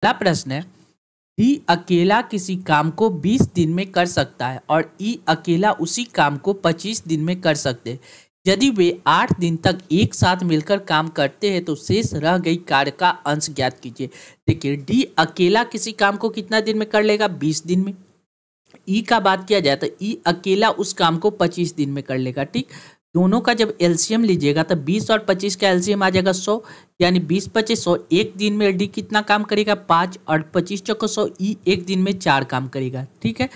पहला प्रश्न है, डी अकेला किसी काम को 20 दिन में कर सकता है और ई अकेला उसी काम को 25 दिन में कर सकते हैं। यदि वे 8 दिन तक एक साथ मिलकर काम करते हैं तो शेष रह गई कार्य का अंश ज्ञात कीजिए। देखिए, डी अकेला किसी काम को कितना दिन में कर लेगा? 20 दिन में। ई का बात किया जाए तो ई अकेला उस काम को 25 दिन में कर लेगा। ठीक, दोनों का जब एलसीएम लीजिएगा तो 20 और 25 का एलसीएम आ जाएगा 100, यानी 20-25 100। एक दिन में डी कितना काम करेगा? 5, और 25 चौको 100, ई एक दिन में 4 काम करेगा। ठीक है,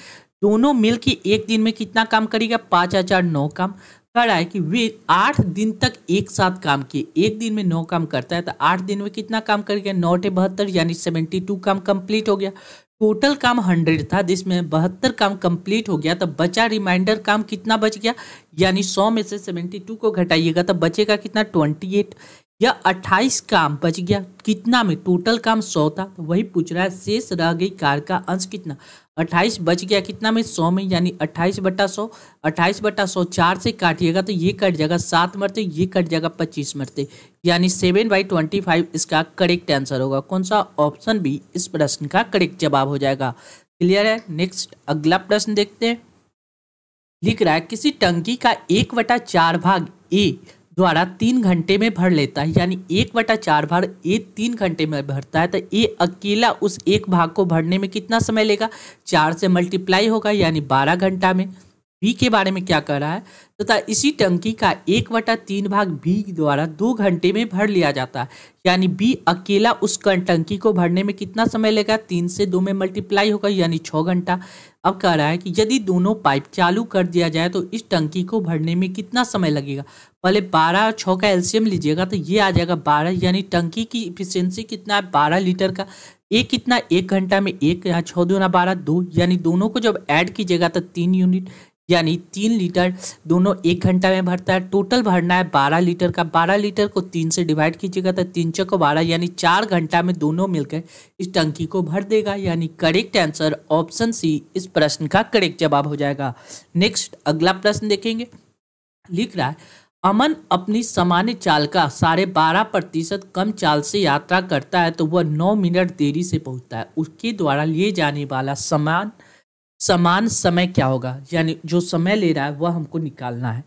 दोनों मिल के एक दिन में कितना काम करेगा? 5 और 4 9 काम। कह रहा है कि वे 8 दिन तक एक साथ काम किए, एक दिन में 9 काम करता है तो 8 दिन में कितना काम करेगा? 9 × 72 यानी 72 काम कंप्लीट हो गया। टोटल काम 100 था, जिसमें 72 काम कंप्लीट हो गया, तो बचा रिमाइंडर काम कितना बच गया? यानी 100 में से 72 को घटाइएगा तो बचेगा कितना? 28 या 28 काम बच गया। कितना में? टोटल काम 100 था, तो वही पूछ रहा है शेष रह गई कार्य का अंश कितना? 28 बच गया कितना में? 100 में, यानी 28/100। 28/100 4 से काटिएगा तो ये कट जाएगा 7 मरते, ये कट जाएगा 25 मरते, यानी 7/25 इसका करेक्ट आंसर होगा। कौन सा? ऑप्शन बी इस प्रश्न का करेक्ट जवाब हो जाएगा। क्लियर है? नेक्स्ट अगला प्रश्न देखते हैं। लिख रहा है, किसी टंकी का 1/4 भाग ए द्वारा 3 घंटे में भर लेता है, यानी 1/4 भाग ए 3 घंटे में भरता है, तो ए अकेला उस एक भाग को भरने में कितना समय लेगा? 4 से मल्टीप्लाई होगा, यानी 12 घंटा में। बी के बारे में क्या कह रहा है? तथा इसी टंकी का 1/3 भाग बी द्वारा 2 घंटे में भर लिया जाता है, यानी बी अकेला उस टंकी को भरने में कितना समय लेगा? 3 से 2 में मल्टीप्लाई होगा, यानी 6 घंटा। अब कह रहा है कि यदि दोनों पाइप चालू कर दिया जाए तो इस टंकी को भरने में कितना समय लगेगा? पहले 12 और 6 का एलसीएम लीजिएगा तो ये आ जाएगा 12, यानी टंकी की इफिशियंसी कितना है? 12 लीटर का। एक कितना? 1 घंटा में 1, यहाँ 6 दूना 12 2, यानी दोनों को जब ऐड कीजिएगा तो 3 यूनिट, यानी 3 लीटर दोनों 1 घंटा में भरता है। टोटल भरना है 12 लीटर का। 12 लीटर को 3 से डिवाइड कीजिएगा तो 3 चौको 12, यानी 4 घंटा में दोनों मिलकर इस टंकी को भर देगा, यानी करेक्ट आंसर ऑप्शन सी इस प्रश्न का करेक्ट जवाब हो जाएगा। नेक्स्ट अगला प्रश्न देखेंगे। लिख रहा है, अमन अपनी सामान्य चाल का 12.5% कम चाल से यात्रा करता है तो वह 9 मिनट देरी से पहुंचता है। उसके द्वारा लिए जाने वाला समान समय क्या होगा? यानी जो समय ले रहा है वह हमको निकालना है।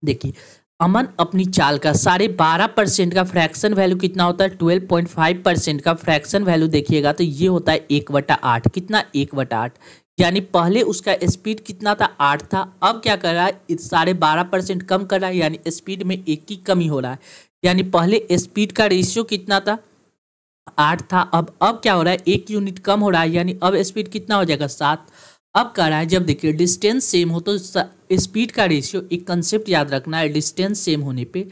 देखिए, अमन अपनी चाल का 12.5% का फ्रैक्शन वैल्यू कितना होता है? 12.5% का फ्रैक्शन वैल्यू देखिएगा तो ये होता है 1/8। कितना? 1/8, यानी पहले उसका स्पीड कितना था? 8 था। अब क्या कर रहा है? 12.5% कम कर रहा है, यानी स्पीड में 1 की कमी हो रहा है, यानी पहले स्पीड का रेशियो कितना था? 8 था। अब क्या हो रहा है? 1 यूनिट कम हो रहा है, यानी अब स्पीड कितना हो जाएगा? 7। अब कह रहा है, जब देखिए डिस्टेंस सेम हो तो स्पीड का रेशियो, एक कंसेप्ट याद रखना है, डिस्टेंस सेम होने पे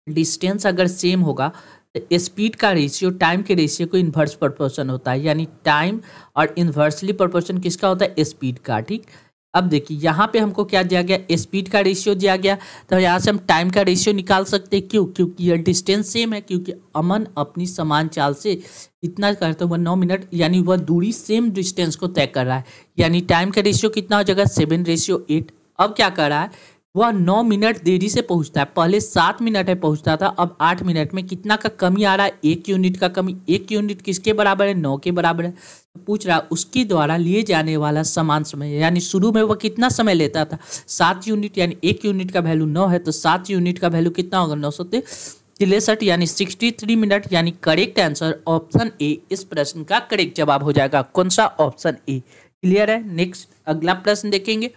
डिस्टेंस अगर सेम होगा तो स्पीड का रेशियो टाइम के रेशियो को इन्वर्स प्रोपोर्शन होता है, यानी टाइम और इन्वर्सली प्रोपोर्शन किसका होता है? स्पीड का। ठीक, अब देखिए यहाँ पे हमको क्या दिया गया? स्पीड का रेशियो दिया गया, तो यहाँ से हम टाइम का रेशियो निकाल सकते हैं। क्यों? क्योंकि यह डिस्टेंस सेम है, क्योंकि अमन अपनी समान चाल से इतना करते हुए 9 मिनट, यानी वह दूरी सेम डिस्टेंस को तय कर रहा है, यानी टाइम का रेशियो कितना हो जाएगा? 7:8। अब क्या कर रहा है? वह 9 मिनट देरी से पहुंचता है। पहले 7 मिनट है पहुंचता था, अब 8 मिनट में कितना का कमी आ रहा है? 1 यूनिट का कमी। 1 यूनिट किसके बराबर है? 9 के बराबर है। तो पूछ रहा है उसके द्वारा लिए जाने वाला समान समय, यानी शुरू में वह कितना समय लेता था? 7 यूनिट, यानी 1 यूनिट का वैल्यू 9 है तो 7 यूनिट का वैल्यू कितना होगा? 963, यानी 63 मिनट, यानी करेक्ट आंसर ऑप्शन ए इस प्रश्न का करेक्ट जवाब हो जाएगा। कौन सा? Option A. क्लियर है? नेक्स्ट अगला प्रश्न देखेंगे।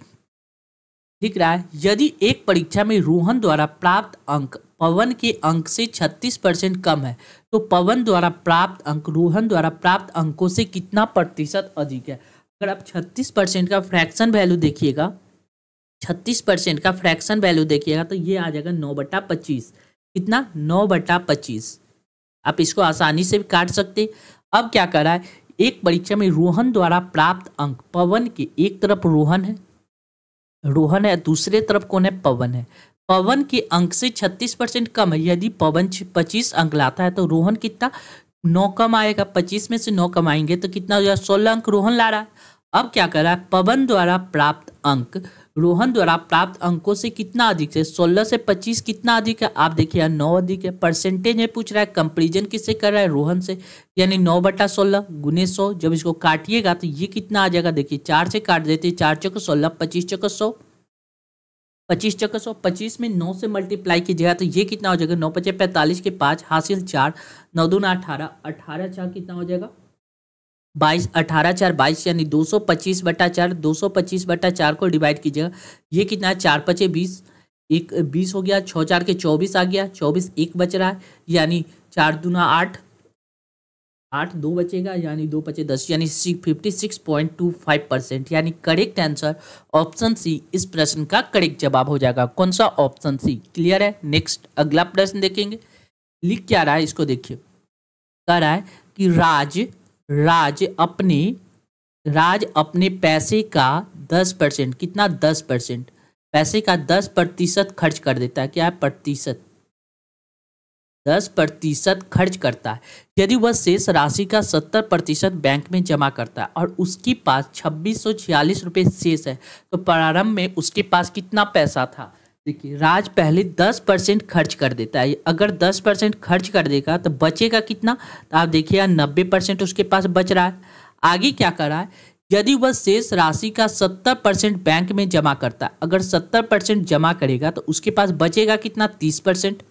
लिख रहा है, यदि एक परीक्षा में रोहन द्वारा प्राप्त अंक पवन के अंक से 36% कम है तो पवन द्वारा प्राप्त अंक रोहन द्वारा प्राप्त अंकों से कितना प्रतिशत अधिक है? अगर आप 36% का फ्रैक्शन वैल्यू देखिएगा, 36% का फ्रैक्शन वैल्यू देखिएगा तो ये आ जाएगा 9/25। कितना? 9/25। आप इसको आसानी से भी काट सकते। अब क्या कर रहा है? एक परीक्षा में रोहन द्वारा प्राप्त अंक पवन के, एक तरफ रोहन है, दूसरे तरफ कौन है? पवन है। पवन के अंक से 36% कम है। यदि पवन 25 अंक लाता है तो रोहन कितना? 9 कम आएगा। 25 में से 9 कम आएंगे तो कितना हो जाएगा? 16 अंक रोहन ला रहा है। अब क्या कर रहा है? पवन द्वारा प्राप्त अंक रोहन द्वारा प्राप्त अंकों से कितना अधिक है? 16 से 25 कितना अधिक है? आप देखिए यहाँ 9 अधिक है। परसेंटेज में पूछ रहा है, कंपेरिजन किससे कर रहा है? रोहन से, यानी 9/16 गुने 100। जब इसको काटिएगा तो ये कितना आ जाएगा? देखिए 4 से काट देते हैं, 4 चौको 16, 25 चौको 100, 25 चौको 100, 25 में 9 से मल्टीप्लाई कीजिएगा तो ये कितना हो जाएगा? 9 × 5 = 45 के 5 हासिल 4, 9 दूना 18, 18 4 कितना हो जाएगा? 22, 18 4 22, यानी 225/4, 225/4 को डिवाइड कीजिएगा, ये कितना है? 4 × 5 = 20, एक 20 हो गया, 6 4 के 24 आ गया, 24 एक बच रहा है, यानी 4 दूना 8, 8 2 बचेगा, यानी 2 × 5 = 10, यानी 56.25%, यानी करेक्ट आंसर ऑप्शन सी इस प्रश्न का करेक्ट जवाब हो जाएगा। कौन सा? Option C. क्लियर है? नेक्स्ट अगला प्रश्न देखेंगे। लिख क्या रहा है इसको देखिए। कह रहा है कि राज अपने पैसे का 10%, कितना? 10%, पैसे का 10% खर्च कर देता है। क्या है? प्रतिशत, 10% खर्च करता है। यदि वह शेष राशि का 70% बैंक में जमा करता है और उसके पास 2646 रुपये शेष है, तो प्रारंभ में उसके पास कितना पैसा था? देखिए राज पहले 10% खर्च कर देता है। अगर 10% खर्च कर देगा तो बचेगा कितना? तो आप देखिए 90% उसके पास बच रहा है। आगे क्या कर रहा है? यदि वह शेष राशि का 70% बैंक में जमा करता है, अगर 70% जमा करेगा तो उसके पास बचेगा कितना? 30%।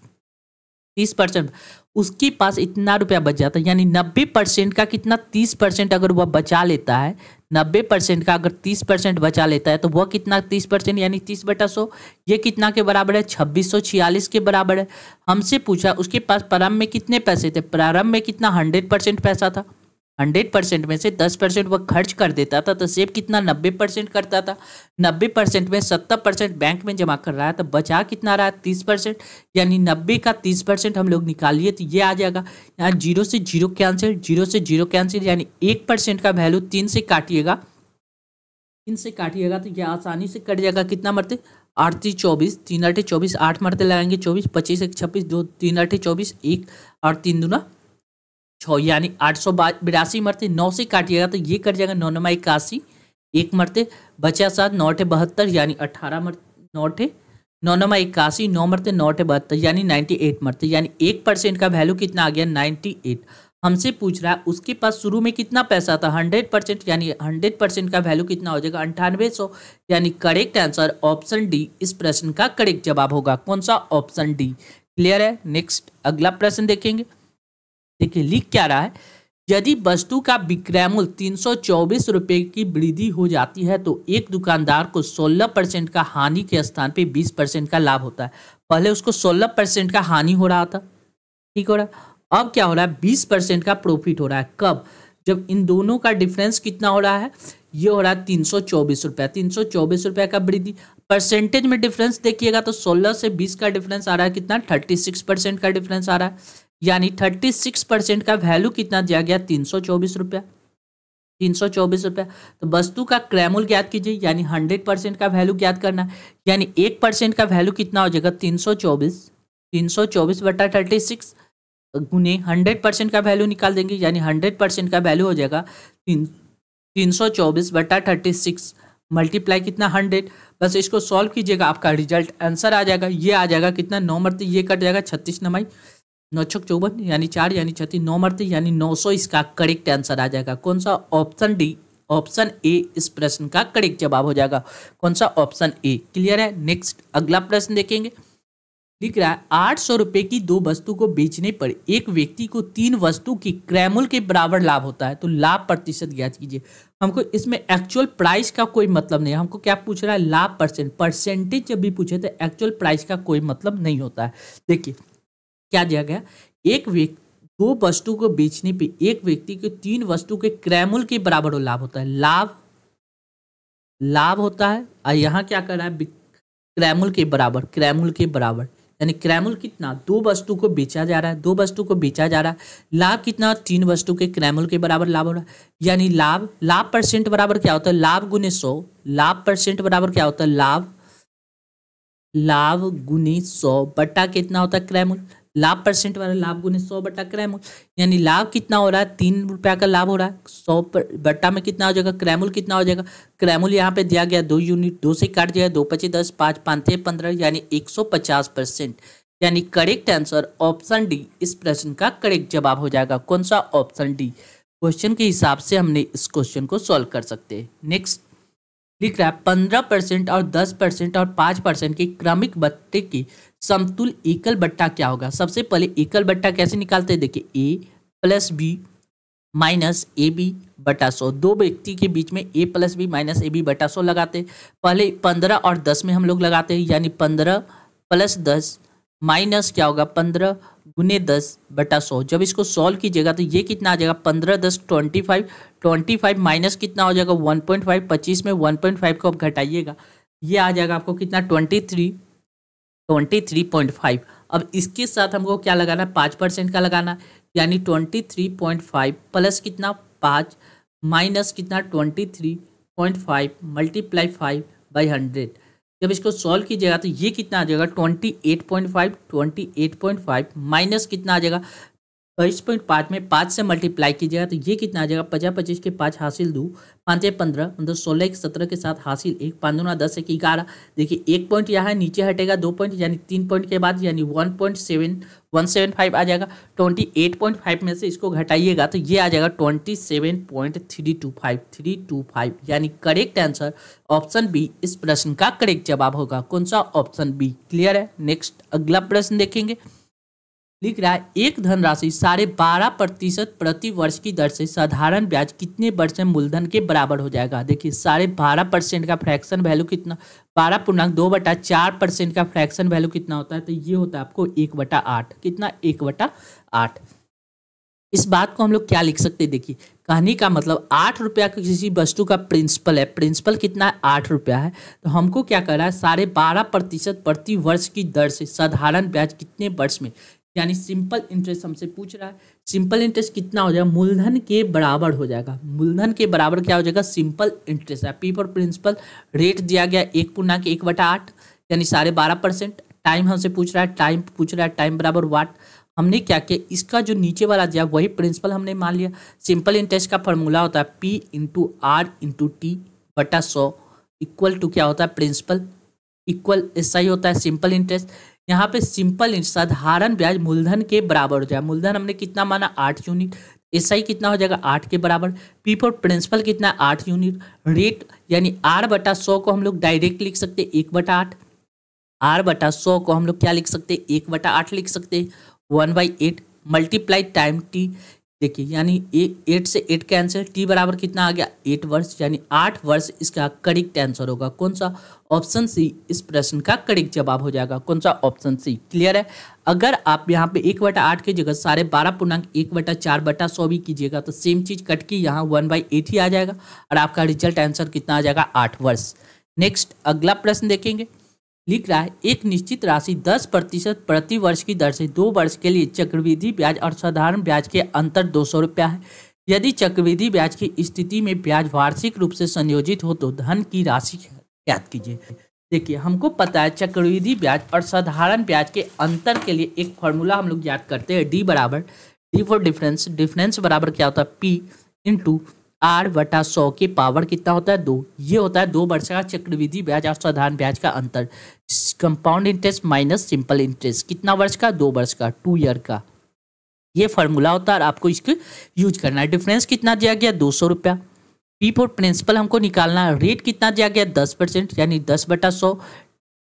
30% उसके पास इतना रुपया बच जाता है, यानी 90% का कितना? 30% अगर वह बचा लेता है, 90% का अगर 30% बचा लेता है तो वह कितना? 30%, यानी 30/100, ये कितना के बराबर है? 2646 के बराबर है। हमसे पूछा उसके पास प्रारंभ में कितने पैसे थे? प्रारंभ में कितना? 100% पैसा था। 100% में से 10% वह खर्च कर देता था तो सेव कितना? 90% करता था। 90% में 70% बैंक में जमा कर रहा है तो बचा कितना रहा है? 30%, यानी 90 का 30% हम लोग निकालिए तो ये आ जाएगा। यहाँ 0 से 0 कैंसिल, 0 से 0 कैंसिल, यानी 1% का वैल्यू 3 से काटिएगा, 3 से काटिएगा तो ये आसानी से कट जाएगा। कितना मरते? 8 3 24, 3 8 24, 8 मरते लगाएंगे 24, 25 1 26, 2 3 8 24, 1 और 3 दूना 6, यानी 882 मरते। 9 से काटिएगा तो ये कट जाएगा, 9 9 81, 1 मरते बचा 7, 9 8 72, यानी 18 मरते, 9 9 81, 9 मरते 9 8 72, यानी 98 मरते, यानी 1% का वैल्यू कितना आ गया? 98। हमसे पूछ रहा है उसके पास शुरू में कितना पैसा था? 100%, यानी 100% का वैल्यू कितना हो जाएगा? 9800, यानी करेक्ट आंसर ऑप्शन डी इस प्रश्न का करेक्ट जवाब होगा। कौन सा? Option D. क्लियर है? नेक्स्ट अगला प्रश्न देखेंगे। देखिए लिख क्या रहा है, यदि वस्तु का विक्रय मूल्य 324 रुपये की वृद्धि हो जाती है तो एक दुकानदार को 16% का हानि के स्थान पे 20% का लाभ होता है। पहले उसको 16% का हानि हो रहा था, ठीक हो रहा है, अब क्या हो रहा है? 20% का प्रॉफिट हो रहा है। कब? जब इन दोनों का डिफरेंस कितना हो रहा है? ये हो रहा है 324 रुपया, 324 रुपया का वृद्धि। परसेंटेज में डिफरेंस देखिएगा तो 16 से 20 का डिफरेंस आ रहा है कितना? 36% का डिफरेंस आ रहा है, यानी 36% का वैल्यू कितना दिया गया? 324 रुपया, 324 रुपया। तो वस्तु का क्रय मूल्य ज्ञात कीजिए, यानी 100% का वैल्यू ज्ञात करना है, यानी 1% का वैल्यू कितना हो जाएगा? 324, 324/36 गुने 100% का वैल्यू निकाल देंगे, यानी 100% का वैल्यू हो जाएगा 324/36 मल्टीप्लाई कितना? 100। बस इसको सॉल्व कीजिएगा, आपका रिजल्ट आंसर आ जाएगा। ये आ जाएगा कितना? 9 मरते ये कट जाएगा, 36 9 9 6 54, यानी 4, यानी 36, 9 मरते यानी 900 इसका करेक्ट आंसर आ जाएगा। कौन सा? ऑप्शन डी, ऑप्शन ए इस प्रश्न का करेक्ट जवाब हो जाएगा। कौन सा? Option A. क्लियर है? नेक्स्ट अगला प्रश्न देखेंगे। लिख रहा है 800 रुपये की 2 वस्तु को बेचने पर एक व्यक्ति को 3 वस्तु की क्रय मूल्य के बराबर लाभ होता है, तो लाभ प्रतिशत ज्ञात कीजिए। हमको इसमें एक्चुअल प्राइस का कोई मतलब नहीं है, हमको क्या पूछ रहा है? लाभ परसेंटेज जब भी पूछे तो एक्चुअल प्राइस का कोई मतलब नहीं होता है। देखिए क्या दिया गया, एक व्यक्ति 2 वस्तु को बेचने पे एक व्यक्ति को 3 वस्तु के क्रय मूल्य के बराबर लाभ होता है, लाभ होता है। और यहाँ क्या कर रहा है? क्रय मूल्य के बराबर, क्रय मूल्य के बराबर, यानी क्रय मूल्य कितना? 2 वस्तु को बेचा जा रहा है, 2 वस्तु को बेचा जा रहा है, लाभ कितना? 3 वस्तु के क्रय मूल्य के बराबर लाभ हो रहा है, यानी लाभ परसेंट बराबर क्या होता है? लाभ गुने 100, लाभ परसेंट बराबर क्या होता है? लाभ गुने 100 बटा कितना होता है? क्रय मूल्य, लाभ परसेंट वाला लाभ गुने 100 बटा क्रैमूल, यानी लाभ कितना हो रहा है, 3 रुपया का लाभ हो रहा है। 100 बटा में कितना हो जाएगा, क्रैमूल कितना हो जाएगा, क्रैमूल यहाँ पे दिया गया 2 यूनिट, 2 से काट जाएगा, 2 पचे 10, 5 5 15, यानी 150%। यानी करेक्ट आंसर ऑप्शन डी इस प्रश्न का करेक्ट जवाब हो जाएगा। कौन सा, ऑप्शन डी। क्वेश्चन के हिसाब से हमने इस क्वेश्चन को सॉल्व कर सकते हैं। नेक्स्ट लिख रहा है 15% और 10% और 5% के क्रमिक बट्टे की समतुल एकल बट्टा क्या होगा। सबसे पहले एकल बट्टा कैसे निकालते हैं, देखिए A plus B minus A B बटा 100, दो व्यक्ति के बीच में A plus B minus A B बटा 100 लगाते हैं। पहले 15 और 10 में हम लोग लगाते हैं, यानी 15 प्लस 10 माइनस क्या होगा 15 गुने 10 बटा 100। जब इसको सॉल्व कीजिएगा तो ये कितना आ जाएगा 15 10 25, 25 माइनस कितना हो जाएगा 1.5, 25 में 1.5 को आप घटाइएगा, ये आ जाएगा आपको कितना 23.5। अब इसके साथ हमको क्या लगाना है 5% का लगाना, यानी 23.5 प्लस कितना 5 माइनस कितना 23.5 मल्टीप्लाई 5/100। जब इसको सॉल्व कीजिएगा तो ये कितना आ जाएगा 28.5 माइनस कितना आ जाएगा 22.5 में 5 से मल्टीप्लाई कीजिएगा तो ये कितना आ जाएगा 50 25 के 5 हासिल 2 5 15 मतलब 16 एक 17 के साथ हासिल 1 5 दूना 10 1 11। देखिए एक पॉइंट यहाँ है, नीचे हटेगा 2 पॉइंट, यानी 3 पॉइंट के बाद यानी 1.175 आ जाएगा। 28.5 में से इसको घटाइएगा तो ये आ जाएगा 27.325, यानी करेक्ट आंसर ऑप्शन बी इस प्रश्न का करेक्ट जवाब होगा। कौन सा, ऑप्शन बी। क्लियर है। नेक्स्ट अगला प्रश्न देखेंगे। लिख रहा है एक धनराशि 12.5% प्रति वर्ष की दर से साधारण ब्याज कितने वर्ष में मूलधन के बराबर हो जाएगा। देखिए 12.5% का फ्रैक्शन वैल्यू कितना 12.2/4% का फ्रैक्शन वैल्यू कितना होता है, तो ये होता है आपको 1/8। कितना, 1/8। इस बात को हम लोग क्या लिख सकते हैं, देखिए कहने का मतलब 8 रुपया का किसी वस्तु का प्रिंसिपल है, प्रिंसिपल कितना है 8 रुपया है, तो हमको क्या कर रहा है 12.5% प्रति वर्ष की दर से साधारण ब्याज कितने वर्ष में, यानी सिंपल इंटरेस्ट हमसे पूछ रहा है। सिंपल इंटरेस्ट कितना हो जाएगा, मूलधन के बराबर हो जाएगा। मूलधन के बराबर क्या हो जाएगा, सिंपल इंटरेस्ट है। पी फॉर प्रिंसिपल, रेट दिया गया 1/1/8 यानी 12.5%। टाइम हमसे पूछ रहा है, टाइम बराबर वाट। हमने क्या किया, इसका जो नीचे वाला दिया वही प्रिंसिपल हमने मान लिया। सिंपल इंटरेस्ट का फॉर्मूला होता है P × R × T बटा 100 इक्वल टू क्या होता है, प्रिंसिपल इक्वल SI होता है सिंपल इंटरेस्ट। यहाँ पे सिंपल साधारण ब्याज मूलधन के बराबर हो जाएगा। मूलधन हमने कितना माना 8 यूनिट, SI कितना हो जाएगा 8 के बराबर, P फॉर प्रिंसिपल कितना 8 यूनिट, रेट यानी R/100 को हम लोग डायरेक्ट लिख सकते 1/8, R/100 को हम लोग क्या लिख सकते 1/8 लिख सकते 1/8 मल्टीप्लाई टाइम T। देखिए यानी 8 से 8 कैंसिल, T बराबर कितना आ गया 8 वर्ष, यानी 8 वर्ष इसका करेक्ट आंसर होगा। कौन सा, ऑप्शन सी इस प्रश्न का करेक्ट जवाब हो जाएगा। कौन सा, ऑप्शन सी। क्लियर है। अगर आप यहाँ पे 1/8 की जगह 12.1/4/100 भी कीजिएगा तो सेम चीज कट की यहाँ 1/8 ही आ जाएगा और आपका रिजल्ट आंसर कितना आ जाएगा 8 वर्ष। नेक्स्ट अगला प्रश्न देखेंगे। लिख रहा है एक निश्चित राशि 10% प्रति वर्ष की दर से 2 वर्ष के लिए चक्रवृद्धि ब्याज और साधारण ब्याज के अंतर 200 रुपया है। यदि चक्रवृद्धि ब्याज की स्थिति में ब्याज वार्षिक रूप से संयोजित हो तो धन की राशि ज्ञात कीजिए। देखिए हमको पता है चक्रवृद्धि ब्याज और साधारण ब्याज के अंतर के लिए एक फॉर्मूला हम लोग याद करते हैं, D फॉर डिफरेंस। डिफरेंस बराबर क्या होता है P × R/100 के पावर कितना होता है 2। ये होता है 2 वर्ष का चक्रवृद्धि ब्याज और साधारण ब्याज का अंतर। Compound interest minus simple interest कितना वर्ष का 2 वर्ष का 2 ईयर का। ये फार्मूला होता है और आपको इसको यूज करना है। डिफरेंस कितना दिया गया 200 रुपया। P फॉर प्रिंसिपल हमको निकालना है। रेट कितना दिया गया 10% यानी 10/100।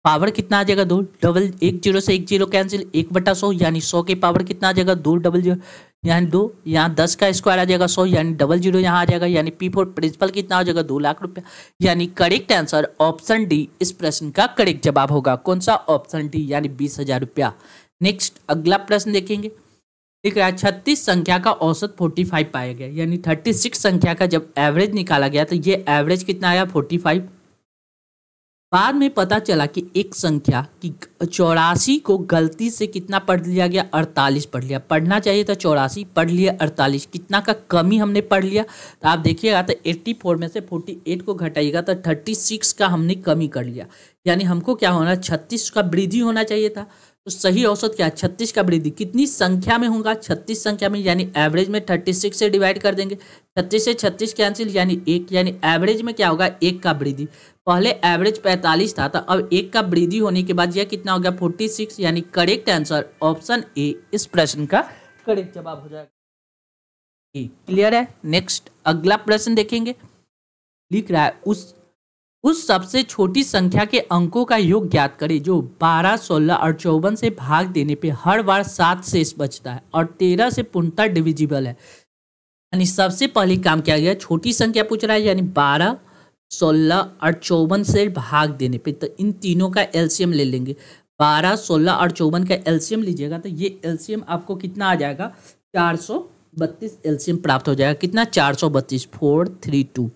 पावर कितना आ जाएगा 2, डबल 1 0 से 1 0 कैंसिल 1/100 यानी 100 के पावर कितना आ जाएगा 2 डबल 0 यानी 2, यहाँ 10 का स्क्वायर आ जाएगा 100 यानी डबल 0 यहाँ आ जाएगा, यानी P फॉर प्रिंसिपल कितना हो जाएगा 2 लाख रुपया। यानी करेक्ट आंसर ऑप्शन डी इस प्रश्न का करेक्ट जवाब होगा। कौन सा, ऑप्शन डी यानी 20,000 रुपया। नेक्स्ट अगला प्रश्न देखेंगे। लिख रहा है 36 संख्या का औसत 45 पाया गया, यानी 36 संख्या का जब एवरेज निकाला गया तो ये एवरेज कितना आया 45। बाद में पता चला कि एक संख्या की 84 को गलती से कितना पढ़ लिया गया 48 पढ़ लिया। पढ़ना चाहिए था 84, पढ़ लिया 48। कितना का कमी हमने पढ़ लिया, तो आप देखिएगा तो 84 में से 48 को घटाइएगा तो 36 का हमने कमी कर लिया। यानी हमको क्या होना 36 का वृद्धि होना चाहिए था, तो सही औसत क्या है? 36 का वृद्धि कितनी संख्या में होगा? 36 संख्या में, यानी एवरेज में 36 से डिवाइड कर देंगे। 36 से 36 कैंसिल, यानी 1, यानी एवरेज में क्या होगा? 1 का वृद्धि। पहले एवरेज 45 था, तो अब 1 का वृद्धि होने के बाद यह कितना हो गया? 46, यानी करेक्ट आंसर ऑप्शन ए इस प्रश्न का करेक्ट जवाब हो जाएगा। क्लियर है? नेक्स्ट अगला प्रश्न देखेंगे। लिख रहा है उस सबसे छोटी संख्या के अंकों का योग ज्ञात करें जो 12, 16 और 54 से भाग देने पे हर बार 7 शेष बचता है और 13 से पूर्णतः डिविजिबल है। यानी सबसे पहले काम किया गया, छोटी संख्या पूछ रहा है, यानी 12, 16 और 54 से भाग देने पे, तो इन तीनों का एलसीएम ले लेंगे। 12, 16 और 54 का एलसीएम लीजिएगा तो ये एलसीएम आपको कितना आ जाएगा? 432 एलसीएम प्राप्त हो जाएगा। कितना? 432, 432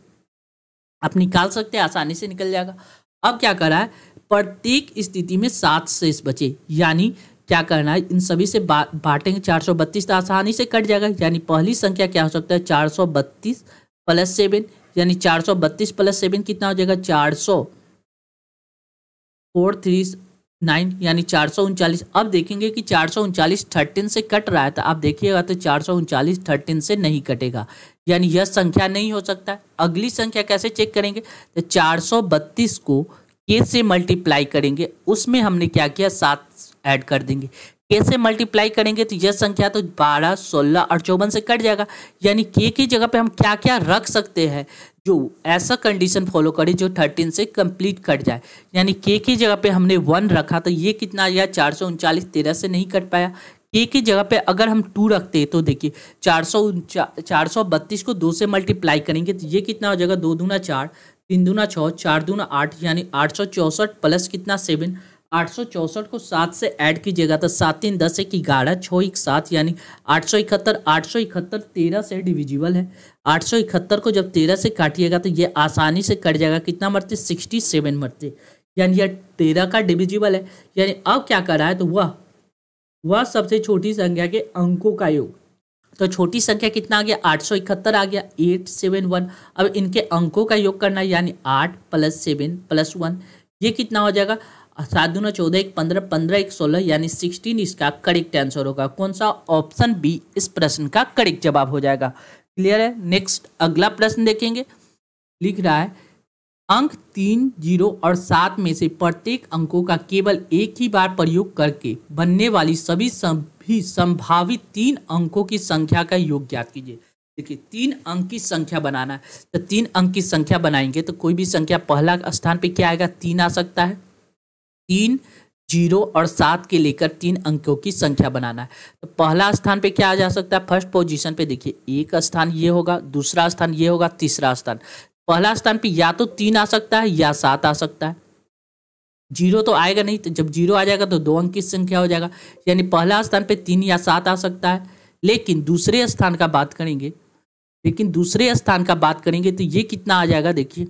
आप निकाल सकते हैं, आसानी से निकल जाएगा। अब क्या करा है? प्रत्येक स्थिति में 7 शेष बचे, यानी क्या करना है? इन सभी से बांटेंगे। 432 तो आसानी से कट जाएगा, यानी पहली संख्या क्या हो सकता है? 432 प्लस 7, यानी 432 प्लस 7 कितना हो जाएगा? 439, यानी 439। अब देखेंगे कि 439 13 से कट रहा है, तो आप देखिएगा तो 439 13 से नहीं कटेगा, यानी यह संख्या नहीं हो सकता। अगली संख्या कैसे चेक करेंगे? तो 432 को के से मल्टीप्लाई करेंगे, उसमें हमने क्या किया? 7 ऐड कर देंगे। के से मल्टीप्लाई करेंगे तो यह संख्या तो 12, 16 और 54 से कट जाएगा, यानी के की जगह पे हम क्या क्या रख सकते हैं जो ऐसा कंडीशन फॉलो करे जो 13 से कंप्लीट कट जाए। यानी के की जगह पे हमने 1 रखा, तो ये कितना आ गया? 439, 13 से नहीं कट पाया। के की जगह पे अगर हम 2 रखते तो देखिए 432 को 2 से मल्टीप्लाई करेंगे तो ये कितना हो जाएगा? 2 दूना 4, 3 दूना 6, 4 दूना 8, यानी 864 प्लस कितना? 7। 864 को 7 से ऐड कीजिएगा तो 7 3 10 1 11, 6 1 7, यानी 871। 871 13 से डिविजिबल है। 871 को जब 13 से काटिएगा तो ये आसानी से कट जाएगा। कितना मरते? 67 मरते, यानी यह 13 का डिविजिबल है। यानी अब क्या कर रहा है? तो वह सबसे छोटी संख्या के अंकों का योग। तो छोटी संख्या कितना आ गया? 871 आ गया, 871। अब इनके अंकों का योग करना है, यानी 8 प्लस 7 प्लस 1, ये कितना हो जाएगा? 7 दूना 14, 1 15, 15 1 16, यानी 16 इसका करेक्ट आंसर होगा। कौन सा? ऑप्शन बी इस प्रश्न का करेक्ट जवाब हो जाएगा। क्लियर है? नेक्स्ट अगला प्रश्न देखेंगे। लिख रहा है अंक 3, 0 और 7 में से प्रत्येक अंकों का केवल एक ही बार प्रयोग करके बनने वाली सभी संभावित 3 अंकों की संख्या का योग ज्ञात कीजिए। देखिए 3 अंक की संख्या बनाना है, तो 3 अंक की संख्या बनाएंगे तो कोई भी संख्या पहला स्थान पे क्या आएगा? 3 आ सकता है। 3, 0 और 7 के लेकर 3 अंकों की संख्या बनाना है, तो पहला स्थान पे क्या आ जा सकता है? फर्स्ट पोजीशन पे देखिए एक स्थान ये होगा, दूसरा स्थान ये होगा, तीसरा स्थान। पहला स्थान पे या तो 3 आ सकता है या 7 आ सकता है। 0 तो आएगा नहीं, तो जब 0 आ जाएगा तो 2 अंक की संख्या हो जाएगा, यानी पहला स्थान पे 3 या 7 आ सकता है। लेकिन दूसरे स्थान का बात करेंगे तो ये कितना आ जाएगा? देखिए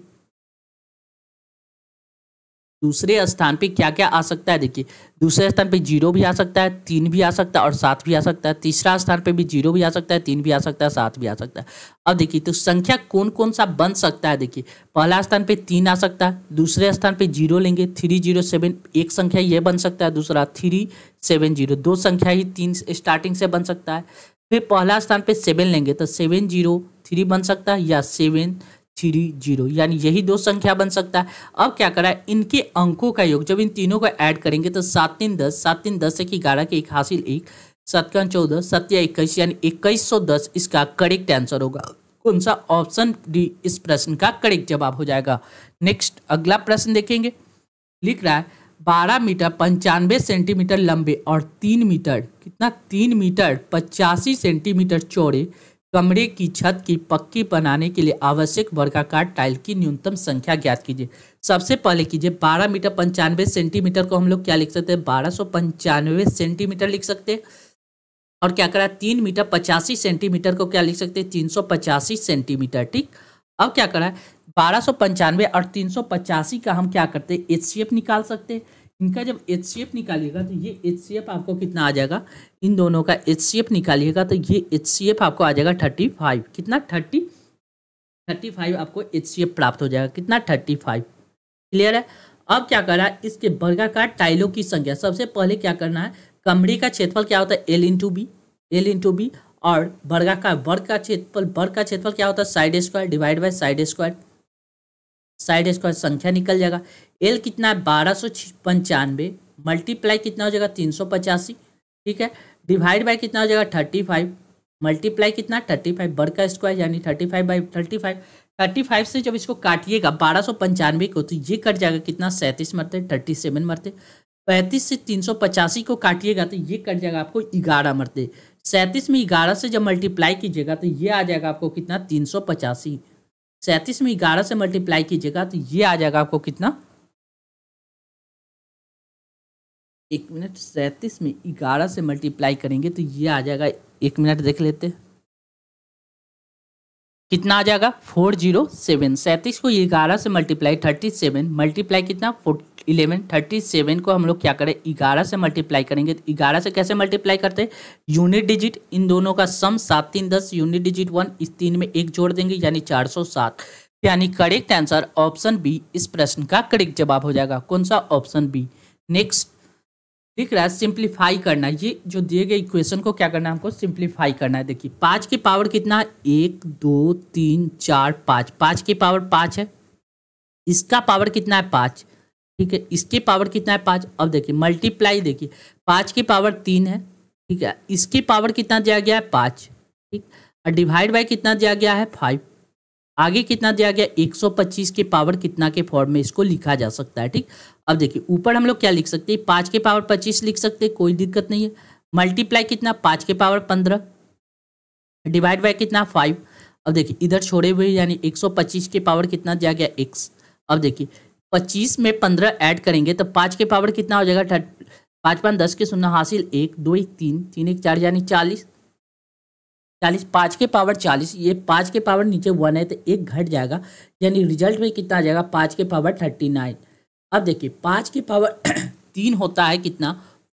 दूसरे स्थान पे क्या क्या आ सकता है? देखिए दूसरे स्थान पे 0 भी आ सकता है, 3 भी आ सकता है और 7 भी आ सकता है। तीसरा स्थान पे भी 0 भी आ सकता है, 3 भी आ सकता है, 7 भी आ सकता है। अब देखिए तो संख्या कौन कौन सा बन सकता है? देखिए पहला स्थान पे 3 आ सकता है, दूसरे स्थान पे 0 लेंगे, 307 एक संख्या ये बन सकता है, दूसरा 370 दो संख्या ही 3 स्टार्टिंग से बन सकता है। फिर पहला स्थान पे 7 लेंगे तो 703 बन सकता है या 730, यानी यही 2 संख्या बन सकता है। अब क्या करा है? इनके अंकों का योग जब इन तीनों को ऐड करेंगे तो 7 3 10, 7 3 10 1 11 के 1 हासिल 1, 7 का 14, 7 या 21, यानी 2110 इसका करेक्ट आंसर होगा। कौन सा? ऑप्शन डी इस प्रश्न का करेक्ट जवाब हो जाएगा। नेक्स्ट अगला प्रश्न देखेंगे। लिख रहा है 12 मीटर 95 सेंटीमीटर लंबे और 3 मीटर 85 सेंटीमीटर चौड़े कमरे की छत की पक्की बनाने के लिए आवश्यक वर्गाकार टाइल की न्यूनतम संख्या ज्ञात कीजिए। सबसे पहले कीजिए 12 मीटर 95 सेंटीमीटर को हम लोग क्या लिख सकते हैं? 1295 सेंटीमीटर लिख सकते हैं। और क्या करा? 3 मीटर 85 सेंटीमीटर को क्या लिख सकते हैं? 385 सेंटीमीटर। ठीक, अब क्या करा है? 1295 और 385 का हम क्या करते हैं? HCF निकाल सकते हैं। इनका जब HCF निकालिएगा तो ये HCF आपको कितना आ जाएगा? इन दोनों का HCF निकालिएगा तो ये HCF आपको आ जाएगा 35। कितना? 35 आपको HCF प्राप्त हो जाएगा। कितना? 35। क्लियर है? अब क्या करना है, इसके वर्गाकार टाइलों की संख्या। सबसे पहले क्या करना है, कमरे का क्षेत्रफल क्या होता है, L इंटू बी, और वर्गाकार वर्ग का क्षेत्रफल क्या होता है, side square divide by side square संख्या निकल जाएगा। एल कितना है, 1295, मल्टीप्लाई कितना हो जाएगा, 385, ठीक है, डिवाइड बाय कितना हो जाएगा, 35, मल्टीप्लाई कितना, 35, वर्ग का स्क्वायर यानी 35/35 से जब इसको काटिएगा 1295 को, तो ये कट जाएगा कितना, 37 मरते, 37 मरते। 35 से 385 को काटिएगा तो ये कट जाएगा आपको 11 मरते। 37 में 11 से जब मल्टीप्लाई कीजिएगा तो ये आ जाएगा आपको कितना, 385। 37 में 11 से मल्टीप्लाई कीजिएगा तो ये आ जाएगा आपको कितना, 1 मिनट, 37 में 11 से मल्टीप्लाई करेंगे तो ये आ जाएगा, 1 मिनट देख लेते, कितना आ जाएगा, 407। 37 को 11 से मल्टीप्लाई 37, मल्टीप्लाई कितना, 11, 37 को हम लोग क्या करें, 11 से मल्टीप्लाई करेंगे। तो 11 से कैसे मल्टीप्लाई करते हैं, यूनिट डिजिट, इन दोनों का सम 7 3 10, यूनिट डिजिट 1, इस 3 में 1 जोड़ देंगे यानी 407। यानी करेक्ट आंसर ऑप्शन बी इस प्रश्न का करेक्ट जवाब हो जाएगा। कौन सा, ऑप्शन बी। नेक्स्ट दिख रहा है, सिंप्लीफाई करना। ये जो दिए गए इक्वेशन को क्या करना है, हमको सिंप्लीफाई करना है। देखिए 5 की पावर कितना है, 1 2 3 4 5, 5 की पावर 5 है, इसका पावर कितना है, 5, ठीक है, इसके पावर कितना है, 5। अब देखिए मल्टीप्लाई, देखिए 5 की पावर 3 है, ठीक है, इसके पावर कितना दिया गया है, 5, ठीक, और डिवाइड बाय कितना दिया गया है, 5। आगे कितना दिया गया, 125 के पावर कितना के फॉर्म में इसको लिखा जा सकता है, ठीक। अब देखिए ऊपर हम लोग क्या लिख सकते हैं, 5 के पावर 25 लिख सकते हैं, कोई दिक्कत नहीं है। मल्टीप्लाई कितना, 5 के पावर 15, डिवाइड बाय कितना, 5। अब देखिए इधर छोड़े हुए यानी 125 के पावर कितना दिया गया, x। अब देखिए 25 में 15 ऐड करेंगे तो 5 के पावर कितना हो जाएगा, 5 5 10 के 0 हासिल, 1 2 1 3 3 1 4 यानी 40, 5 के पावर 40। ये 5 के पावर नीचे 1 है तो 1 घट जाएगा, यानी रिजल्ट में कितना आ जाएगा, 5 के पावर 39। अब देखिए 5 के पावर 3 होता है कितना,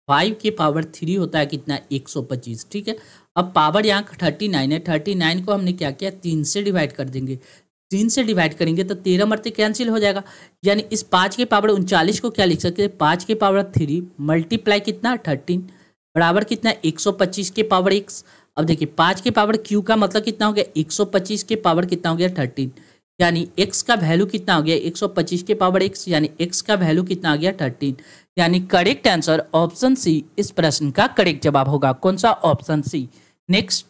5 के पावर 3 होता है कितना, 125, ठीक है। अब पावर यहाँ 39 है, 39 को हमने क्या किया, 3 से डिवाइड कर देंगे। 3 से डिवाइड करेंगे तो 13 मरते कैंसिल हो जाएगा, यानी इस 5 के पावर 39 को क्या लिख सकते हैं, 5 के पावर 3 मल्टीप्लाई कितना, 13 बराबर कितना, 125 के पावर x। अब देखिए 5 के पावर q का मतलब कितना हो गया, 125 के पावर कितना हो गया, 13, यानी x का वैल्यू कितना हो गया, 125 के पावर x, यानी x का वैल्यू कितना आ गया, 13। यानी करेक्ट आंसर ऑप्शन सी इस प्रश्न का करेक्ट जवाब होगा। कौन सा, option C. Next,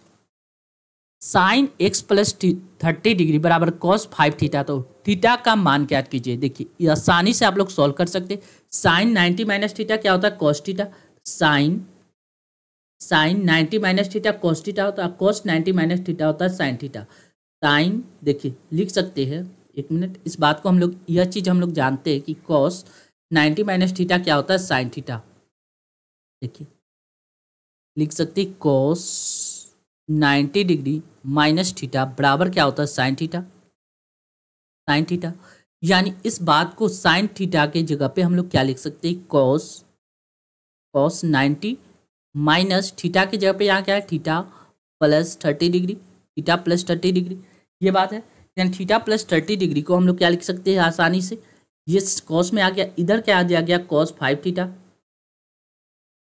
sine x plus 30 degree बराबर कॉस 5 थीटा, तो थीटा का मान ज्ञात कीजिए। देखिए ये आसानी से आप लोग सॉल्व कर सकते। साइन 90 माइनस थीटा क्या होता है, cos theta. Sine 90 minus theta cos theta होता है, कॉस 90 माइनस थीटा होता है साइन थीटा। साइन देखिए लिख सकते हैं, 1 मिनट, इस बात को हम लोग, यह चीज़ हम लोग जानते हैं कि कॉस 90 माइनस थीटा क्या होता है, साइन थीटा। देखिए लिख सकते कॉस 90 डिग्री माइनस थीटा बराबर क्या होता है, साइन थीटा। साइन थीटा यानी इस बात को साइन थीटा के जगह पे हम लोग क्या लिख सकते हैं, कॉस 90 माइनस थीटा की जगह पे यहाँ क्या है, theta plus 30 degree, theta plus 30 degree, ये बात है। यानी थीटा प्लस 30 डिग्री को हम लोग क्या लिख सकते हैं आसानी से, ये कॉस में आ गया, इधर क्या आ गया कॉस 5 थीटा।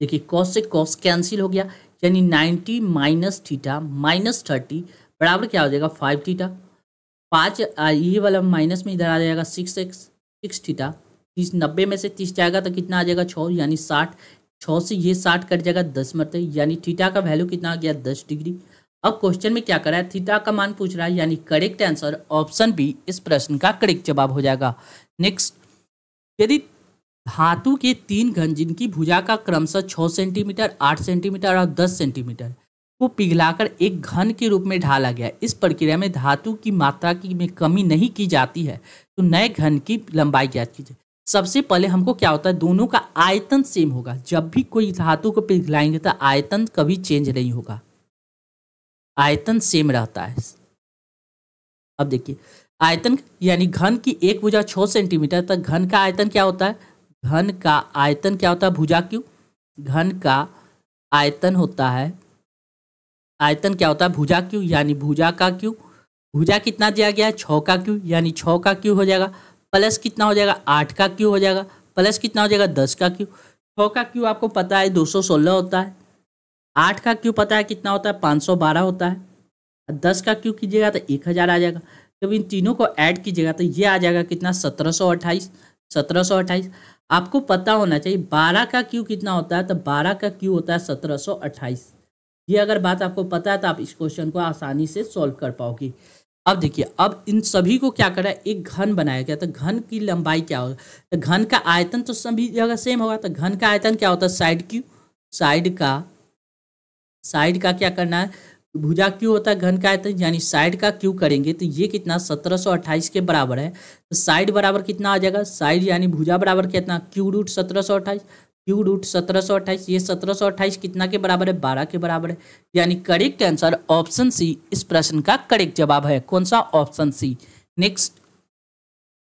देखिए कॉस से कॉस कैंसिल हो गया, यानी 90 माइनस थीटा माइनस 30 बराबर क्या हो जाएगा, 5 थीटा। 5 ये वाला माइनस में इधर आ जाएगा 6x, 6 थीटा। 30 90 में से 30 जाएगा तो कितना आ जाएगा, 6, यानी 60। 6 से ये 60 कट जाएगा, 10 मरते, यानी थीटा का वैल्यू कितना आ गया, 10 डिग्री। अब क्वेश्चन में क्या करा है, थीटा का मान पूछ रहा है, यानी करेक्ट आंसर ऑप्शन बी इस प्रश्न का करेक्ट जवाब हो जाएगा। नेक्स्ट, यदि धातु के 3 घन जिनकी भुजा का क्रमशः 6 सेंटीमीटर, 8 सेंटीमीटर और 10 सेंटीमीटर को पिघलाकर एक घन के रूप में ढाला गया, इस प्रक्रिया में धातु की मात्रा की में कमी नहीं की जाती है, तो नए घन की लंबाई ज्ञात कीजिए। सबसे पहले हमको क्या होता है, दोनों का आयतन सेम होगा। जब भी कोई धातु को पिघलाएंगे तो आयतन कभी चेंज नहीं होगा, आयतन सेम रहता है। अब देखिए आयतन यानी घन की एक भुजा 6 सेंटीमीटर तक, घन का आयतन क्या होता है, घन का आयतन क्या होता है, भुजा क्यों, घन का आयतन होता है, आयतन क्या होता है, भुजा क्यों, यानी भुजा का क्यों, भुजा कितना दिया गया है, 6 का क्यों, यानी 6 का क्यों हो जाएगा प्लस कितना हो जाएगा 8 का क्यू हो जाएगा, प्लस कितना हो जाएगा 10 का क्यू। 6 का क्यू आपको पता है 216 होता है, 8 का क्यू पता है कितना होता है 512 होता है, 10 का क्यू कीजिएगा तो 1000 आ जाएगा। जब इन तीनों को ऐड कीजिएगा तो ये आ जाएगा कितना 1728। 1728 आपको पता होना चाहिए 12 का क्यू कितना होता है, तो 12 का क्यू होता है 1728। ये अगर बात आपको पता है तो आप इस क्वेश्चन को आसानी से सॉल्व कर पाओगे। अब देखिए, अब इन सभी को क्या करा, एक घन बनाया गया। तो घन की लंबाई क्या होगा, तो घन का आयतन तो सभी जगह सेम होगा। तो घन का आयतन क्या होता है साइड क्यू, साइड का क्या करना है, भुजा क्यू होता है घन का आयतन, यानी साइड का क्यू करेंगे तो ये कितना 1728 के बराबर है। तो साइड बराबर कितना आ जाएगा, साइड यानी भुजा बराबर कितना क्यू रूट 1728, क्यू रूट 1728। ये 1728 कितना के बराबर है, 12 के बराबर है। यानी करेक्ट आंसर ऑप्शन सी इस प्रश्न का करेक्ट जवाब है। कौन सा, ऑप्शन सी। नेक्स्ट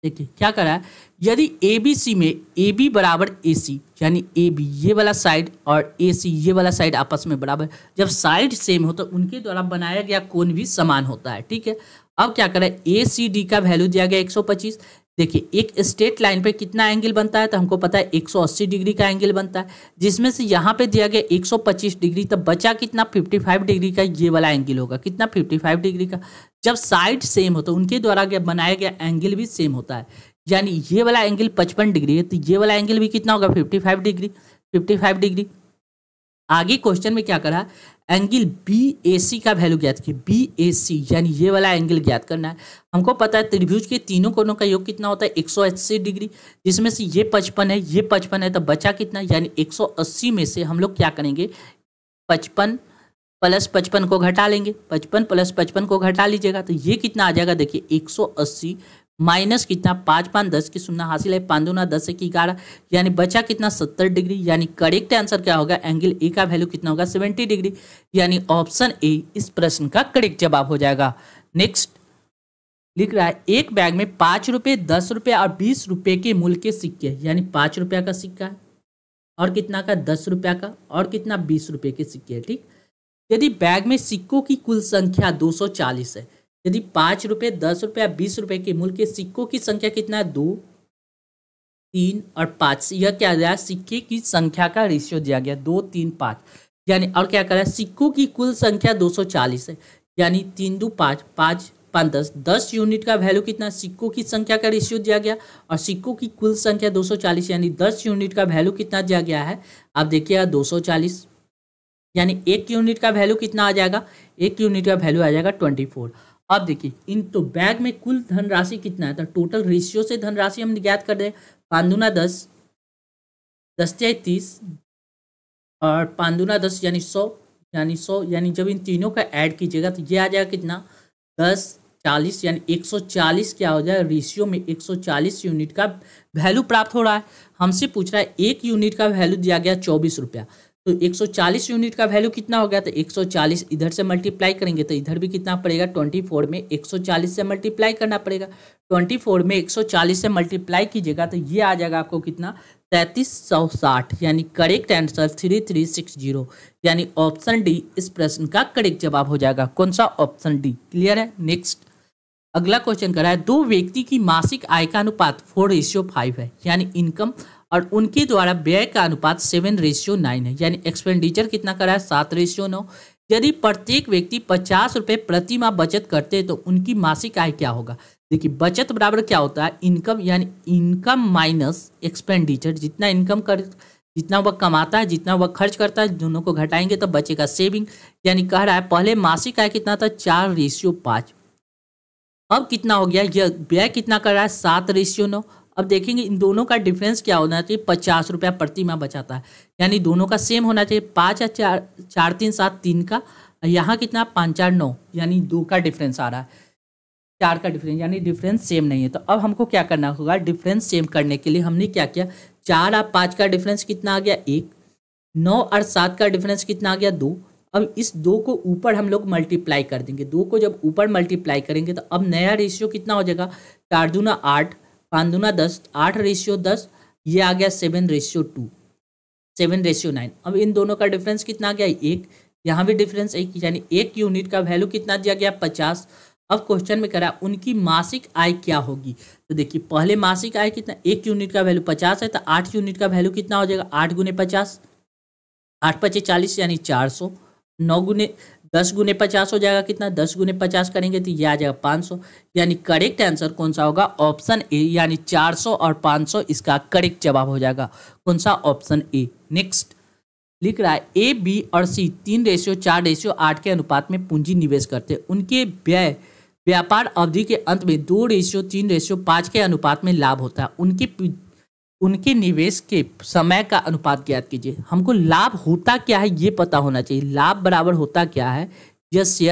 देखिए क्या करा है, यदि ए बी सी में ए बी बराबर ए सी, यानी ए बी ये वाला साइड और ए सी ये वाला साइड आपस में बराबर, जब साइड सेम हो तो उनके द्वारा बनाया गया कोण भी समान होता है। ठीक है, अब क्या करें, ए सी डी का वैल्यू दिया गया 125। देखिए एक स्ट्रेट लाइन पे कितना एंगल बनता है, तो हमको पता है 180 डिग्री का एंगल बनता है, जिसमें से यहाँ पे दिया गया 125 डिग्री, तो बचा कितना 55 डिग्री का ये वाला एंगल होगा, कितना 55 डिग्री का। जब साइड सेम हो तो उनके द्वारा बनाया गया एंगल भी सेम होता है, यानी ये वाला एंगल 55 डिग्री है तो ये वाला एंगल भी कितना होगा 55 डिग्री, 55 डिग्री। आगे क्वेश्चन में क्या करा, एंगल बी ए सी का वैल्यू ज्ञात किया, बी ए सी यानी ये वाला एंगल ज्ञात करना है। हमको पता है त्रिभुज के तीनों कोणों का योग कितना होता है 180 डिग्री, जिसमें से ये 55 है, ये 55 है, तो बचा कितना, यानी 180 में से हम लोग क्या करेंगे 55 प्लस 55 को घटा लेंगे, 55 प्लस 55 को घटा लीजिएगा तो ये कितना आ जाएगा, देखिए 180 माइनस कितना 5 5 10 की शून्य हासिल है, 5 दूना 10 1 11, यानी बचा कितना 70 डिग्री। यानी करेक्ट आंसर क्या होगा, एंगल ए का वैल्यू कितना होगा 70 डिग्री, यानी ऑप्शन ए इस प्रश्न का करेक्ट जवाब हो जाएगा। नेक्स्ट लिख रहा है, एक बैग में 5 रुपये 10 रुपये और 20 रुपये के मूल्य के सिक्के, यानी 5 रुपया का सिक्का है और कितना का 10 रुपया का और कितना 20 रुपये के सिक्के है। ठीक, यदि बैग में सिक्कों की कुल संख्या 240 है, यदि 5 रुपये 10 रुपये 20 रुपये के मूल्य के सिक्कों की संख्या कितना है 2 3 और 5, यह क्या दिया, सिक्के की संख्या का रेशियो दिया गया 2 3 5, यानी और क्या करा, सिक्कों की कुल संख्या 240 है, यानी 3 2 5 5 5 10 10 यूनिट का वैल्यू कितना, सिक्कों की संख्या का रेशियो दिया गया और सिक्कों की कुल संख्या 240, यानी 10 यूनिट का वैल्यू कितना दिया गया है, आप देखिएगा 240, यानी 1 यूनिट का वैल्यू कितना आ जाएगा, 1 यूनिट का वैल्यू आ जाएगा 24। अब देखिए इन तो बैग में कुल धनराशि कितना है, तो टोटल रेशियो से धनराशि हम ज्ञात कर दें, 5 दूना 10 10 तिहाई 30 और 5 दूना 10 यानी 100, यानी जब इन तीनों का ऐड कीजिएगा तो ये आ जाएगा कितना 10 40, यानी 140 क्या हो जाएगा, रेशियो में 140 यूनिट का वैल्यू प्राप्त हो रहा है। हमसे पूछ रहा है 1 यूनिट का वैल्यू दिया गया 24 रुपया, तो 140 यूनिट का वैल्यू कितना हो गया, तो 140 इधर से मल्टीप्लाई करेंगे तो इधर भी कितना पड़ेगा 24 में 140 से मल्टीप्लाई करना पड़ेगा, 24 में 140 से मल्टीप्लाई कीजिएगा तो ये आ जाएगा आपको कितना 3360, यानी करेक्ट आंसर 3360, यानी ऑप्शन डी इस प्रश्न का करेक्ट जवाब हो जाएगा। कौन सा, ऑप्शन डी। क्लियर है। नेक्स्ट अगला क्वेश्चन करा है, दो व्यक्ति की मासिक आय का अनुपात 4:5 है, यानी इनकम, और उनके द्वारा व्यय का अनुपात 7:9 है, यानी एक्सपेंडिचर कितना करा है 7:9। यदि प्रत्येक व्यक्ति 50 रुपये प्रति माह बचत करते हैं तो उनकी मासिक आय क्या होगा। देखिए बचत बराबर क्या होता है, इनकम, यानी इनकम माइनस एक्सपेंडिचर, जितना वह कमाता है जितना वह खर्च करता है दोनों को घटाएंगे तो बचेगा सेविंग, यानी कह रहा है पहले मासिक आय कितना था 4:5, अब कितना हो गया, यह व्यय कितना कर रहा है 7:9। अब देखेंगे इन दोनों का डिफरेंस क्या होना चाहिए, 50 रुपया प्रति माह बचाता है, यानी दोनों का सेम होना चाहिए, 5 या 4 3 7 3 का, यहाँ कितना 5 4 9, यानी 2 का डिफरेंस आ रहा है, 4 का डिफरेंस, यानी डिफरेंस सेम नहीं है। तो अब हमको क्या करना होगा, डिफरेंस सेम करने के लिए हमने क्या किया, 4 और 5 का डिफरेंस कितना आ गया 1, 9 और 7 का डिफरेंस कितना आ गया 2। अब इस 2 को ऊपर हम लोग मल्टीप्लाई कर देंगे, 2 को जब ऊपर मल्टीप्लाई करेंगे तो अब नया रेशियो कितना हो जाएगा, 4 दूना 8 5 दूना 10 8:10, ये आ गया 7:2 7:9। अब इन दोनों का डिफरेंस कितना आ गया 1, यहाँ भी डिफरेंस 1, यानी 1 यूनिट का वैल्यू कितना दिया गया 50 अब क्वेश्चन में करा उनकी मासिक आय क्या होगी। तो देखिए पहले मासिक आय कितना, 1 यूनिट का वैल्यू 50 है, तो 8 यूनिट का वैल्यू कितना हो जाएगा, 8 गुने 50, 8 पचे 40 यानी 400, 9 गुने 10 गुने 50 हो जाएगा कितना, 10 गुने 50 करेंगे तो ये आ जाएगा 500। यानी करेक्ट आंसर कौन सा होगा, ऑप्शन ए, यानी 400 और 500 इसका करेक्ट जवाब हो जाएगा। कौन सा, ऑप्शन ए। नेक्स्ट लिख रहा है ए, बी और सी 3:4:8 के अनुपात में पूंजी निवेश करते हैं। उनके व्यापार अवधि के अंत में 2:3:5 के अनुपात में लाभ होता है। उनके निवेश के समय का अनुपात ज्ञात कीजिए। हमको लाभ होता क्या है ये पता होना चाहिए। लाभ बराबर होता क्या है, यह शेयर